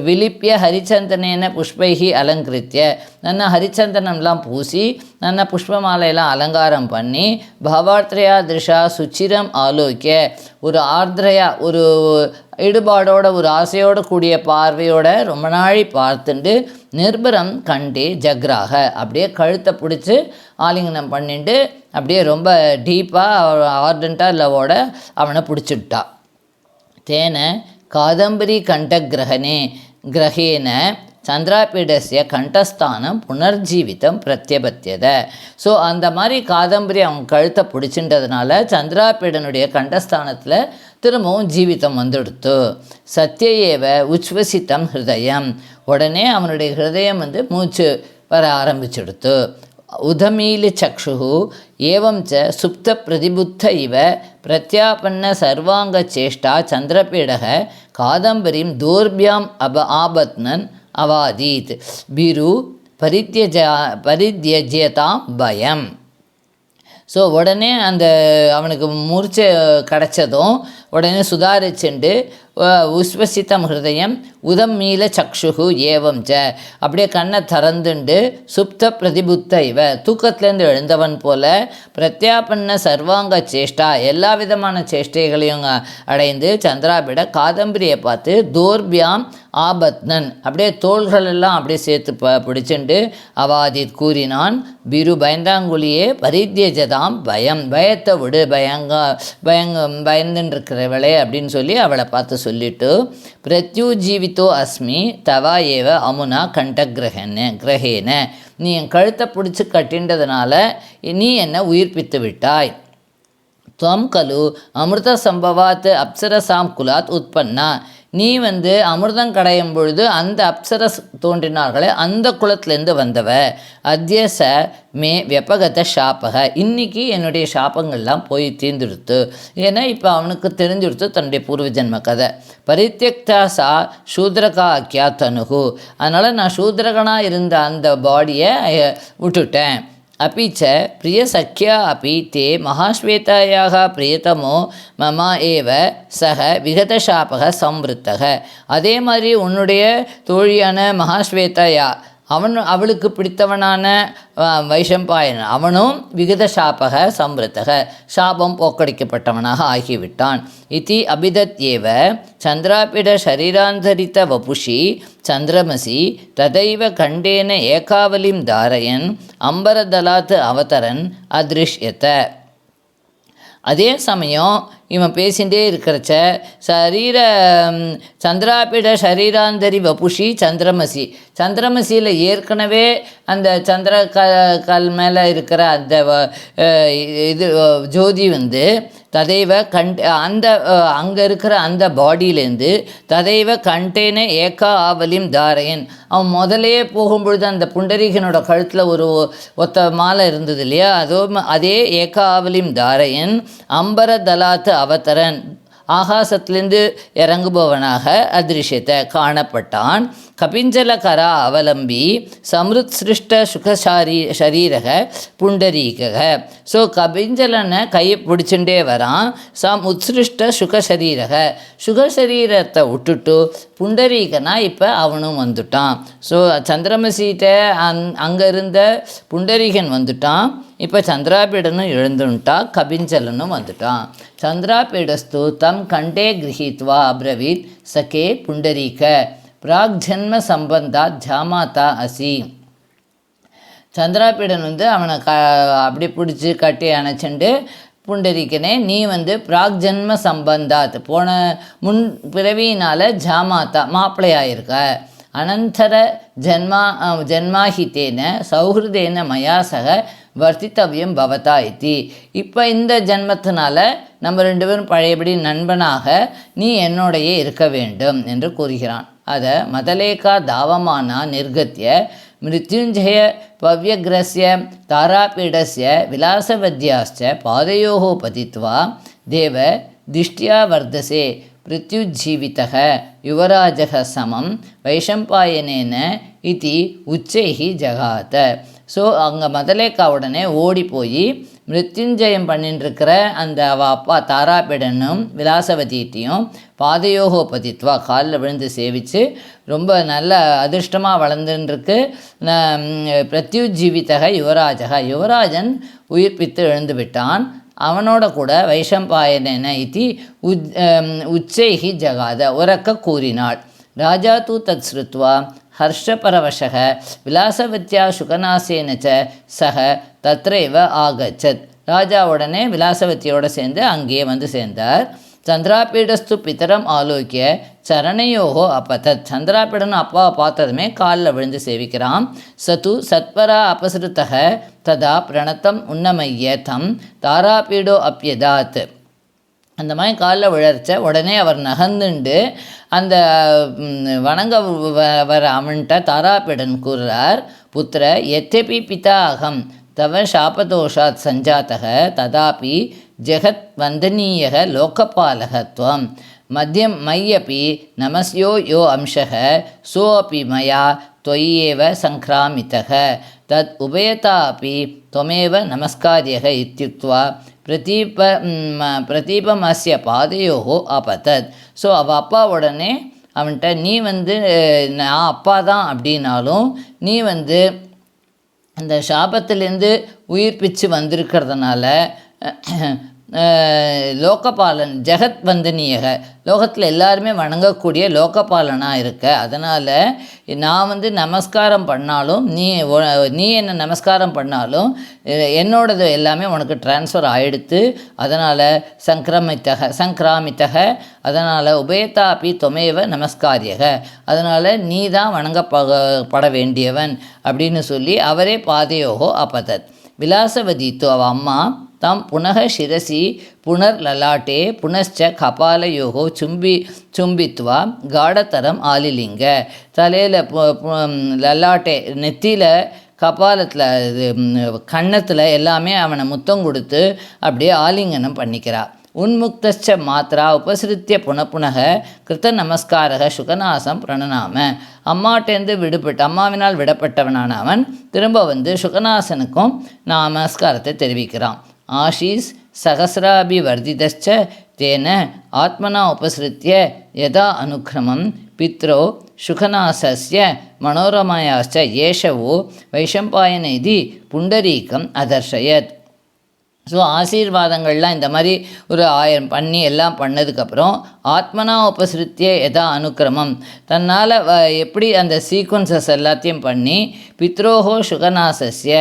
விலிப்பிய ஹரிச்சந்தனேன புஷ்பைகி அலங்கிருத்திய நன்னா ஹரிச்சந்தனம்லாம் பூசி நன்னா புஷ்ப மாலையெல்லாம் அலங்காரம் பண்ணி பவார்த்ரயா திருஷா சுச்சிரம் ஆலோக்கிய ஒரு ஆர்திரையா ஒரு ஈடுபாடோட ஒரு ஆசையோடு கூடிய பார்வையோட ரொம்ப நாளை பார்த்துட்டு நிர்பரம் கண்டே ஜக்ராக அப்படியே கழுத்தை பிடிச்சி ஆலிங்கனம் பண்ணிட்டு அப்படியே ரொம்ப டீப்பாக ஆர்டண்ட்டாக லவோட அவனை பிடிச்சிட்டா. தேன காதம்பரி கிரகேன சந்திராபீடஸ்ய கண்டஸ்தானம் புனர்ஜீவிதம் பிரத்யபத்தியத. ஸோ அந்த மாதிரி காதம்பரி அவங்க கழுத்தை பிடிச்சின்றதுனால சந்திராபீடனுடைய கண்டஸ்தானத்தில் திரும்பவும் ஜீவிதம் வந்துடுத்து. சத்தியேவ உச்வசித்தம் ஹிருதயம் உடனே அவனுடைய ஹிருதயம் வந்து மூச்சு வர ஆரம்பிச்சுடுத்து. உதமீலி சக்ஷு ஏவம் ச சுப்த பிரதிபுத்த இவ பிரத்யாபன்ன சர்வாங்க சேஷ்டா சந்திரபீடக காதம்பரிம் தோர்பியாம் ஆபத்னன் அவாதீத் பிரு பரித்யஜ்யதாம் பயம். ஸோ உடனே அந்த அவனுக்கு மூர்ச்சை கிடச்சதும் உடனே சுதாரிச்சுண்டு உஸ்வசிதம் ஹிருதயம் உதம்மீல சக்ஷுகு ஏவம் ச, அப்படியே கண்ணை திறந்துண்டு சுப்த பிரதிபுத்த இவ, தூக்கத்திலேருந்து எழுந்தவன் போல பிரத்யாபன்ன சர்வாங்க சேஷ்டா, எல்லா விதமான சேஷ்டைகளையும் அடைந்து சந்திராபிட காதம்பரியை பார்த்து தோர்பியாம் ஆபத்னன், அப்படியே தோள்களெல்லாம் அப்படியே சேர்த்து பிடிச்சுண்டு அவாதித் கூறினான், பிரு பயந்தாங்குழியே பரித்தியஜதாம் பயம், பயத்தை விடு, பயந்துருக்கிறவளே அப்படின்னு சொல்லி அவளை பார்த்து சொல்லிட்டு, பிரத்யுஜீவித்தோ அஸ்மி தவா ஏவ அமுனா கிரகேன, நீ என் கழுத்தை பிடிச்சி கட்டின்றதுனால நீ என்னை உயிர்ப்பித்து விட்டாய். துவம் கலு அமிர்த சம்பவாத் அப்சரசாம் குலாத் உற்பன்னா, நீ அமிர்தம் கடையும் பொழுது அந்த அப்சரஸ் தோன்றினார்களே அந்த குலத்திலேருந்து வந்தவ. அத்தியச மே வெப்பகத ஷாப்பக, இன்னைக்கு என்னுடைய ஷாப்பங்கள்லாம் போய் தீர்ந்துடுத்து. ஏன்னா இப்போ அவனுக்கு தெரிஞ்சுடுத்து தன்னுடைய பூர்வ ஜென்ம கதை. பரித்தியக்தா சா சூத்ரகா அக்கியா தனுகு, அதனால் நான் சூத்ரகனாக இருந்த அந்த பாடியை விட்டுட்டேன். அப்பிச்ச பிரிய சக்கியா அப்பி தே மகாஸ்வேதாயாக பிரியதமோ மமா ஏவ சக விகதசாபக சம்ருத்தக, அதே மாதிரி உன்னுடைய தோழியான மகாஸ்வேதாயா அவளுக்கு பிடித்தவனான வைஷம்பாயன் அவனும் விகத சாபக சம்ருத்தக, சாபம் போக்கடிக்கப்பட்டவனாக ஆகிவிட்டான். இதி அபிதத் ஏவ சந்திராபிட ஷரீராந்தரித்த வபுஷி சந்திரமசி ததைவ கண்டேன ஏகாவலிம் தாரயன் அம்பரதலாத் அவதரன் அதிருஷ்யத. அதே சமயம் இவன் பேசிகிட்டே இருக்கிறச்ச சந்திராபிட ஷரீராந்தரி வபுஷி சந்திரமசி, சந்திரமசியில் ஏற்கனவே அந்த சந்திர கல் மேலே இருக்கிற அந்த இது ஜோதி ததைவ அந்த அங்கே இருக்கிற அந்த பாடியிலேருந்து ததைவ கண்டேன ஏகா ஆவலிம் தாரையன், அவன் முதலையே போகும்பொழுது அந்த புண்டரீகனோட கழுத்தில் ஒரு ஒத்த மாலை இருந்தது இல்லையா, அதே ஏகா ஆவலிம் தாரையன் அம்பர தலாத்து அவதரன், ஆகாசத்திலிருந்து இறங்குபவனாக அதிருஷ்யத்தை காணப்பட்டான். கபிஞ்சலகரா அவலம்பி சம்ருத் சிருஷ்ட ஷரீரக புண்டரீக. ஸோ கபிஞ்சலனை கையை பிடிச்சுட்டே வரான். உத்சிருஷ்ட சுகசரீரக, சுகசரீரத்தை விட்டுட்டு புண்டரீகனா இப்போ அவனும் வந்துட்டான். ஸோ சந்திரமசிகிட்ட அங்கே இருந்த புண்டரீகன் வந்துட்டான். இப்போ சந்திராபீடனும் எழுந்துட்டா, கபிஞ்சலனும் வந்துட்டான். சந்திராபீடஸ்து தம் கண்டே கிரகித்வா அப்ரவீத் சகே புண்டரீக பிராக்ஜன்ம சம்பந்தாத் ஜாமாதா அசி. சந்திராபீடன் அவனை அப்படி பிடிச்சி கட்டி அணைச்சுண்டு, புண்டரீகனே நீ பிராக்ஜன்ம சம்பந்தாத் போன முன் பிறவியினால் ஜாமாத்தா மாப்பிள்ளையாயிருக்க, அனந்தர ஜன்மாஹித்தேன சௌஹிருதேன மயா சக வர்த்தித்தவ்யம் பவதா இத்தி. இப்போ இந்த ஜன்மத்தினால நம்ம ரெண்டு பேரும் பழையபடி நண்பனாக நீ என்னோடையே இருக்க வேண்டும் என்று கூறுகிறான். அதை மதலேகா தாவமானா நிர்கத்திய மிருத்யுஞ்சய பவ்யக்ரஸ்ய தாராபீடஸ்ய விலாசவத்யாஸ்ச பாதையோஹோ பதித்வா தேவ திஷ்டியா வர்தசே பிருத்யுஜீவிதக யுவராஜக சமம் வைஷம்பாயனேன இதி உச்சைஹி ஜகாத. ஸோ அங்கே மதலேக்கா உடனே ஓடி போய் மிருத்யுஞ்சயம் பண்ணிட்டுருக்கிற அந்த அவள் அப்பா தாராபீடனும் விலாசவதியத்தையும் பாதையோகோ பதித்வா காலில் விழுந்து சேவித்து ரொம்ப நல்ல அதிர்ஷ்டமாக வளர்ந்துருக்கு. பிரத்யுஜீவிதக யுவராஜக, யுவராஜன் உயிர்ப்பித்து எழுந்து விட்டான். அவனோட கூட வைஷம்பாயனேன இத்தி உச்சைஹி ஜகாத உரக்க கூறினாள். ராஜா தூ தத் ஸ்ருத்வா ஹர்ஷபரவசக விலாசவத்யா சுகநாசேன சக தத்ரைவ ஆகச்சத். ராஜா உடனே விலாசவத்தியோடு சேர்ந்து அங்கேயே சேர்ந்தார். சந்திராபீடஸ்து பிதரம் ஆலோக்கிய சரணையோகோ அப்பதத். சந்திராபீடன் அப்பாவை பார்த்ததுமே காலில் விழுந்து சேவிக்கிறான். சது சத்வரா அபசிருத்தக ததா பிரணத்தம் உன்னமைய தம் தாராபீடோ அப்பியதாத். அந்த மாதிரி காலில் விழர்ச்ச உடனே அவர் நகர்ந்துண்டு அந்த வணங்க வர அவன்கிட்ட தாராபீடன் கூறுறார், புத்திர எத்தபி பிதா அகம் தவ சாபதோஷாத் சஞ்சாத்தக ததாபி ஜெகத் வந்தனீயக லோகபாலகத்வம் மத்தியம் மையப்பி நமஸ்யோ யோ அம்சக சோபி மயா त्वय्येव सङ्क्रामितः तत् उभयता अपि त्वमेव नमस्कार्यः इत्युक्त्वा பிரதீபமஸ்ய பாதையோகோ அபதத். ஸோ அவள் அப்பா உடனே அவன்கிட்ட, நீ நான் அப்பா தான் அப்படின்னாலும் நீ அந்த சாபத்திலேருந்து உயிர் பிச்சு வந்திருக்கிறதுனால லோகபாலன் ஜெகத் வந்தனியக, லோகத்தில் எல்லாருமே வணங்கக்கூடிய லோகபாலனாக இருக்க. அதனால் நான் நமஸ்காரம் பண்ணாலும் நீ என்ன நமஸ்காரம் பண்ணாலும் என்னோடது எல்லாமே உனக்கு ட்ரான்ஸ்ஃபர் ஆகிடுத்து. அதனால் சங்கிராமித்தக அதனால் உபயதாபி தொமேவ நமஸ்காரியக, அதனால் நீ தான் வணங்கப்பட வேண்டியவன் அப்படின்னு சொல்லி அவரே பாதையோகோ அபதத். விலாசவதித்து அவள் அம்மா தம் புனக சிரசி புனர் லலாட்டே புனச்ச கபாலயோகோ சும்பித்வா காடத்தரம் ஆலிலிங்க. தலையில் லலாட்டே நெத்தியில் கபாலத்தில் கன்னத்தில் எல்லாமே அவனை முத்தம் கொடுத்து அப்படியே ஆலிங்கனம் பண்ணிக்கிறா. உன்முக்தச்ச மாத்ரா உபசிருத்திய புனப்புனக கிருத்த நமஸ்காரக சுகநாசம் பிரணனாம. அம்மாவினால் விடப்பட்டவனான அவன் திரும்ப சுகநாசனுக்கும் நமஸ்காரத்தை தெரிவிக்கிறான். ஆஷீஸ் சகசிராபிவர்திதச்ச தேன ஆத்மனா உபசிருத்திய யதா அனுக்ரமம் பித்ரோ சுகநாசஸ்ய மனோரமாயாச்ச ஏஷவோ வைஷம்பாயன இது புண்டரீகம் அதர்ஷயத். ஸோ ஆசீர்வாதங்கள்லாம் இந்த மாதிரி ஒரு 1000 பண்ணி எல்லாம் பண்ணதுக்கப்புறம் ஆத்மனா உபசிருத்திய யதா அனுக்கிரமம், தன்னால் எப்படி அந்த சீக்வன்சஸ் எல்லாத்தையும் பண்ணி பித்ரோஹோ சுகநாசஸ்ய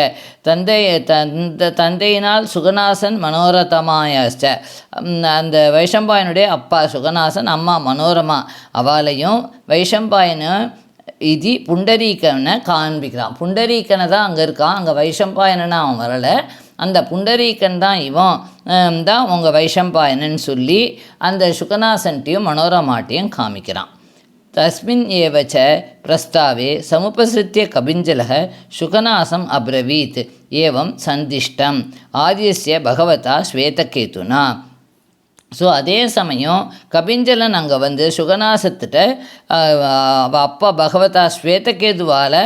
தந்தையினால் சுகநாசன் மனோரதமாயாச்ச, அந்த வைஷம்பாயனுடைய அப்பா சுகநாசன், அம்மா மனோரமா, அவளையும் வைஷம்பாயனை இது புண்டரீகனை காண்பிக்கிறான். புண்டரீகனை தான் அங்கே இருக்கான், அங்கே வைஷம்பாயனனா அவன் வரலை. அந்த புண்டரீகன் தான் இவன் தான் உங்கள் வைஷம்பாயனன்னு சொல்லி அந்த சுகநாசன்ட்டையும் மனோரமாட்டையும் காமிக்கிறான். தஸ்மின் ஏவச்ச பிரஸ்தாவே சமுபசிருத்திய கபிஞ்சலக சுகநாசம் அப்ரவீத் ஏவம் சந்திஷ்டம் ஆதியஸ்ய பகவதா ஸ்வேதகேதுனா. ஸோ அதே சமயம் கபிஞ்சலன் அங்கே சுகநாசத்திட்ட அப்பா பகவதா ஸ்வேதகேதுவால்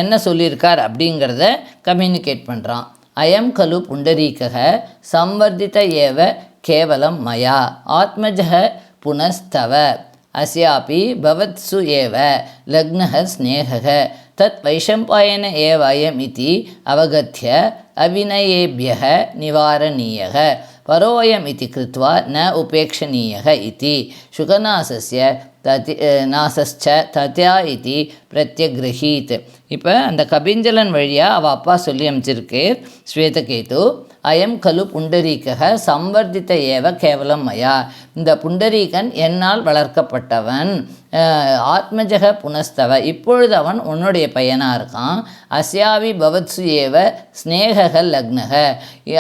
என்ன சொல்லியிருக்கார் அப்படிங்கிறத கம்யூனிகேட் பண்ணுறான். அயம் கலு புண்டரீகக சம்வர்தித ஏவ கேவலம் மயா ஆத்மஜக புனஸ்தவ அஸ்யாபி பவத்சு ஏவ லக்னஹ ஸ்நேகக தத் வைஷம்பாயன ஏவ அயம் இதி அவகத்ய அவிநயேபியக நிவாரணீயக பரோயம் இதி கிருத்வா ந உபேக்ஷணீயக இதி சுகநாசஸ்ய நாசஸ்ச தத்யா இதி பிரத்யக்ரஹீத். இப்போ அந்த கபிஞ்சலன் வழியாக அவள் அப்பா சொல்லி அமைச்சிருக்கு ஸ்வேதகேது, அயம் கலு புண்டரீகக சம்வர்தித்த ஏவ கேவலம் மயா, இந்த புண்டரீகன் என்னால் வளர்க்கப்பட்டவன், ஆத்மஜக புனஸ்தவ இப்பொழுது அவன் உன்னுடைய பையனாக இருக்கான், அஸ்யாவி பவத்சு ஏவ ஸ்நேகக லக்னக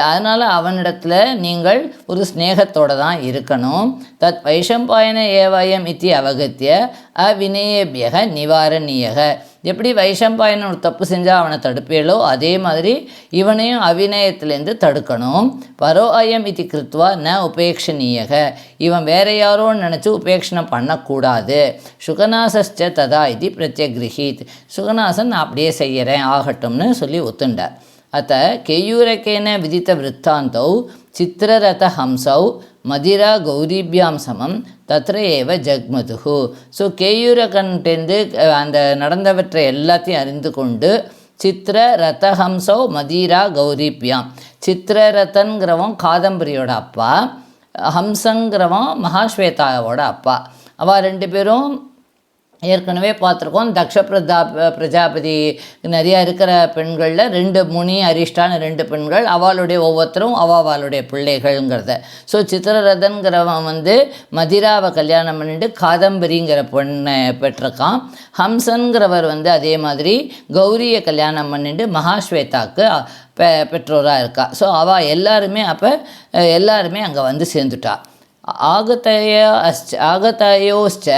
அதனால் அவனிடத்தில் நீங்கள் ஒரு ஸ்நேகத்தோடு தான் இருக்கணும். தத் வைஷம்பாயன ஏவயம் இத்தி அவகத்திய அவிநயேபியக நிவாரணீயக, எப்படி வைஷம்பாயன ஒரு தப்பு செஞ்சால் அவனை தடுப்பேளோ அதே மாதிரி இவனையும் அவிநயத்திலேருந்து தடுக்கணும். பரோ அயம் இது கிருத்வா ந உபேக்ஷணீயக, இவன் வேற யாரோன்னு நினச்சி உபேக்ஷணம் பண்ணக்கூடாது. சுகநாசஸ்ச ததா இது பிரத்யக்ரஹீத், சுகநாசன் நான் அப்படியே செய்கிறேன் ஆகட்டும்னு சொல்லி ஒத்துண்டார். அத்த கேயூரகேன விதித்த விற்த்தாந்தௌ சித்திரரத ஹம்சௌ மதிரா கௌரிபியாம் சமம் தத்ர ஏவ ஜக்மதுகு. ஸோ கேயூரகன்டேருந்து அந்த நடந்தவற்றை எல்லாத்தையும் அறிந்து கொண்டு சித்திர ரதஹம்சௌ மதிரா கௌரிபியாம், சித்திரரதன்கிறவன் காதம்பரியோட அப்பா, ஹம்சங்கிறவன் மகாஸ்வேதாவோட அப்பா. அவள் 2 பேரும் ஏற்கனவே பார்த்துருக்கோம். தக்ஷ பிரஜாபதி நிறையா இருக்கிற பெண்களில் 2 முனி அரிஷ்டான 2 பெண்கள், அவளுடைய ஒவ்வொருத்தரும் அவளுடைய பிள்ளைகள்ங்கிறத. ஸோ சித்திரரதன்கிறவன் மதிராவை கல்யாணம் பண்ணிட்டு காதம்பரிங்கிற பெண்ணை பெற்றிருக்கான். ஹம்சன்கிறவர் அதே மாதிரி கௌரியை கல்யாணம் பண்ணிட்டு மகாஸ்வேதாவுக்கு பெற்றோராக இருக்கா. ஸோ அவள் எல்லாருமே எல்லாருமே அங்கே சேர்ந்துட்டா. ஆகதயோஸ்ச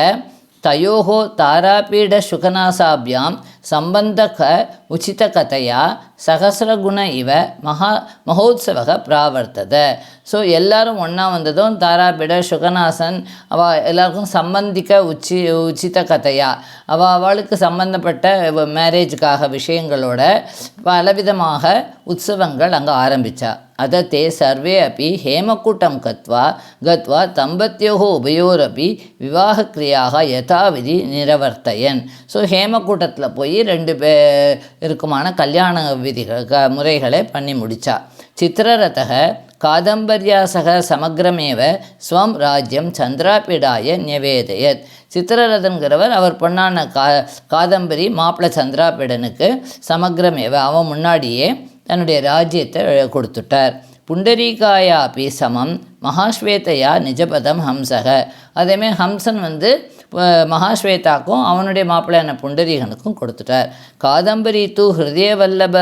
தயோஹோ தாராபீட சுகநாசாபியாம் சம்பந்தக உச்சிதகதையா சகசிரகுண இவ மகோத்சவக பிராவர்த்தத. ஸோ எல்லாரும் ஒன்றா வந்ததும் தாராபீட சுகநாசன் எல்லாருக்கும் சம்பந்திக்க உச்சித கதையா அவளுக்கு சம்பந்தப்பட்ட மேரேஜுக்காக விஷயங்களோட பலவிதமாக உற்சவங்கள் அங்கே ஆரம்பித்தா. அதத்தே சர்வே அப்படி ஹேமக்கூட்டம் கத்வா தம்பத்தியோகோ உபயோரப்பி விவாகக்கிரியாக யதாவிதி நிரவர்த்தையன். ஸோ ஹேமக்கூட்டத்தில் போய் 2 பேருக்குமான கல்யாண முறைகளை பண்ணி முடித்தா. சித்திரரதக காதம்பர்யா சக சமக்ரமேவ ஸ்வம் ராஜ்யம் சந்திராபீடாய நிவேதயத். சித்திரரதன்கிறவர் அவர் பொண்ணான காதம்பரி மாப்பிள்ளை சந்திராபீடனுக்கு சமக்ரமேவ அவன் முன்னாடியே தன்னுடைய ராஜ்யத்தை கொடுத்துட்டார். புண்டரீகாயா அப்படி சமம் மகாஸ்வேதையா நிஜபதம் ஹம்சக. அதேமாதிரி ஹம்சன் மகாஸ்வேதாக்கும் அவனுடைய மாப்பிள்ளையான புண்டரீகனுக்கும் கொடுத்துட்டார். காதம்பரி தூ ஹிருதயவல்லப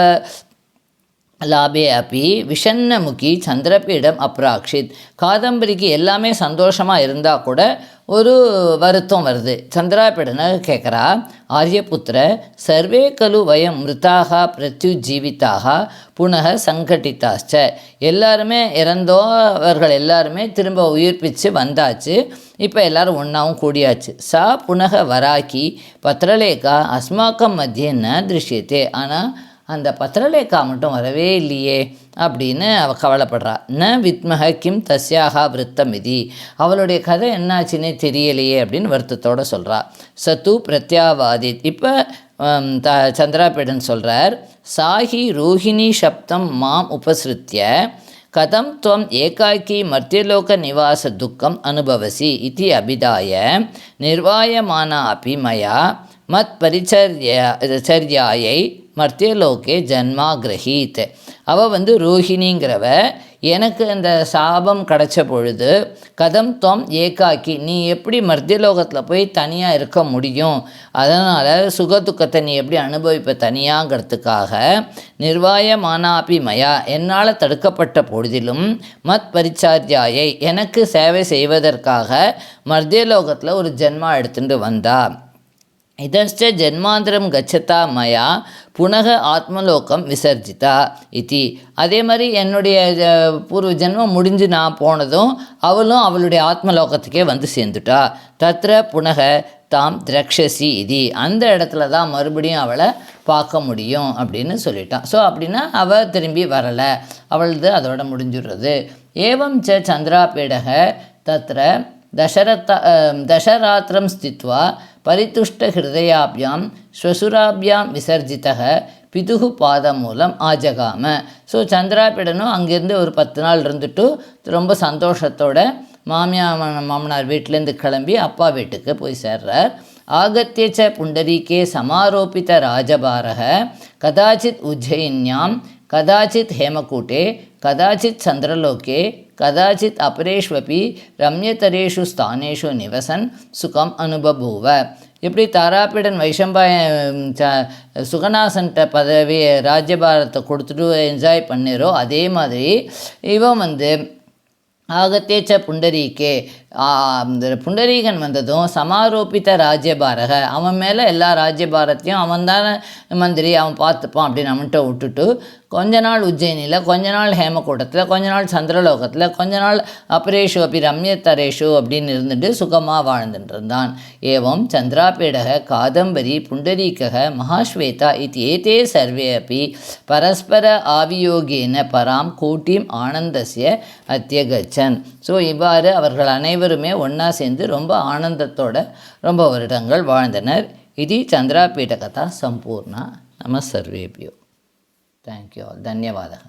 லாபே அப்பி விஷன்னமுகி சந்திரபீடம் அப்ராக்ஷித். காதம்பரிக்கு எல்லாமே சந்தோஷமாக இருந்தால் கூட ஒரு வருத்தம் வருது. சந்திராபீடனை கேட்குறா, ஆரியபுத்திர சர்வே கலு வயம் மிருதாக பிரத்யுஜீவிதாக புனக சங்கட்டித்தாச்ச. எல்லாருமே இறந்தோவர்கள் எல்லாருமே திரும்ப உயிர்ப்பித்து வந்தாச்சு. இப்போ எல்லோரும் ஒன்றாவும் கூடியாச்சு. சா புனக வராக்கி பத்ரலேகா அஸ்மாக்கம் மத்தியே ந திருஷ்யத்தே. ஆனால் அந்த பத்ரலேகா மட்டும் வரவே இல்லையே அப்படின்னு அவள் கவலைப்படுறா. ந வித்மக கிம் தஸ்யாக விருத்தம் விதி. அவளுடைய கதை என்னாச்சுன்னே தெரியலையே அப்படின்னு வருத்தத்தோடு சொல்கிறா. சத்து பிரத்யாவாதித். இப்போ சந்திராபீடன் சொல்கிறார், சாஹி ரோஹிணி சப்தம் மாம் உபசிருத்திய கதம் துவம் ஏகாக்கி மர்த்தியலோக நிவாச துக்கம் அனுபவசி இதி அபிதாய நிர்வாயமானா அப்பி மயா மத் பரிச்சர்யாயை மர்த்தியலோகே ஜன்மா கிரஹீத். அவள் ரோஹிணிங்கிறவ எனக்கு அந்த சாபம் கிடச்ச பொழுது கதம் துவம் ஏகாக்கி நீ எப்படி மர்த்தியலோகத்தில் போய் தனியாக இருக்க முடியும், அதனால் சுகதுக்கத்தை நீ எப்படி அனுபவிப்ப தனியாங்கிறதுக்காக நிர்வாயமானாபி மயா என்னால் தடுக்கப்பட்ட பொழுதிலும் மத் பரிச்சாரியாயை எனக்கு சேவை செய்வதற்காக மர்த்தியலோகத்தில் ஒரு ஜென்மா எடுத்துட்டு வந்தா. இதஸ்ட ஜென்மாந்திரம் கச்சதா மயா புனக ஆத்மலோகம் விசர்ஜிதா இதி. அதே மாதிரி என்னுடைய பூர்வ ஜென்மம் முடிஞ்சு நான் போனதும் அவளும் அவளுடைய ஆத்மலோகத்துக்கே சேர்ந்துட்டா. தத்ர புனக தாம் திரக்ஷசி இது. அந்த இடத்துல தான் மறுபடியும் அவளை பார்க்க முடியும் அப்படின்னு சொல்லிட்டான். ஸோ அப்படின்னா அவள் திரும்பி வரலை, அவளது அதோட முடிஞ்சுடுறது. ஏவம் ச சந்திராபீடக தத்ர தசராத்திரம் ஸ்தித்வா பரிதுஷ்ட ஹிருதயாபியாம் ஸ்வசுராபியாம் விசர்ஜிதக பிதுகு பாதம் மூலம் ஆஜகாம. ஸோ சந்திராபீடனும் அங்கேருந்து ஒரு 10 நாள் இருந்துட்டு ரொம்ப சந்தோஷத்தோட மாமனார் வீட்டிலேருந்து கிளம்பி அப்பா வீட்டுக்கு போய் சேர்றார். ஆகத்தியச்ச புண்டரீகே சமாரோபித ராஜபாரக கதாச்சித் உஜ்ஜயின்யாம் கதாச்சித் ஹேமகூட்டே கதாச்சித் சந்திரலோகே கதாச்சித் அபரேஷ்வபி ரம்யதரேஷு ஸ்தானேஷு நிவசன் சுகம் அனுபபூவ. எப்படி தாராபீடன் வைஷம்பாய சுகநாசன்ட்ட பதவி ராஜ்யபாரத்தை கொடுத்துட்டு என்ஜாய் பண்ணிரோ அதே மாதிரி இவன் ஆகத்தேச்ச புண்டரீகே புண்டரீகன் வந்ததும் சமாரோபித்த ராஜ்யபாரக அவன் மேலே எல்லா ராஜ்யபாரத்தையும் அவன் தானே மந்திரி, அவன் பார்த்துப்பான் அப்படின்னு அவன்கிட்ட விட்டுட்டு கொஞ்ச நாள் உஜ்ஜயினியில், கொஞ்ச நாள் ஹேமக்கூட்டத்தில், கொஞ்ச நாள் சந்திரலோகத்தில், கொஞ்ச நாள் அபரேஷு அப்படி ரம்யத்தரேஷு அப்படின்னு இருந்துட்டு சுகமாக வாழ்ந்துட்டு இருந்தான். ஏவம் சந்திராபீடக காதம்பரி புண்டரீகக மகாஸ்வேதா இது ஏதே சர்வே அப்படி பரஸ்பர ஆவியோகேன பராம் கூட்டிம் ஆனந்தஸ்ய அத்தியகச்சன். ஸோ இவ்வாறு அவர்கள் அனைவருமே ஒன்றா சேர்ந்து ரொம்ப ஆனந்தத்தோட ரொம்ப வருடங்கள் வாழ்ந்தனர். இது சந்திராபீட கதா சம்பூர்ணா. நம சர்வேபியோ. Thank you all. தன்யவாதः.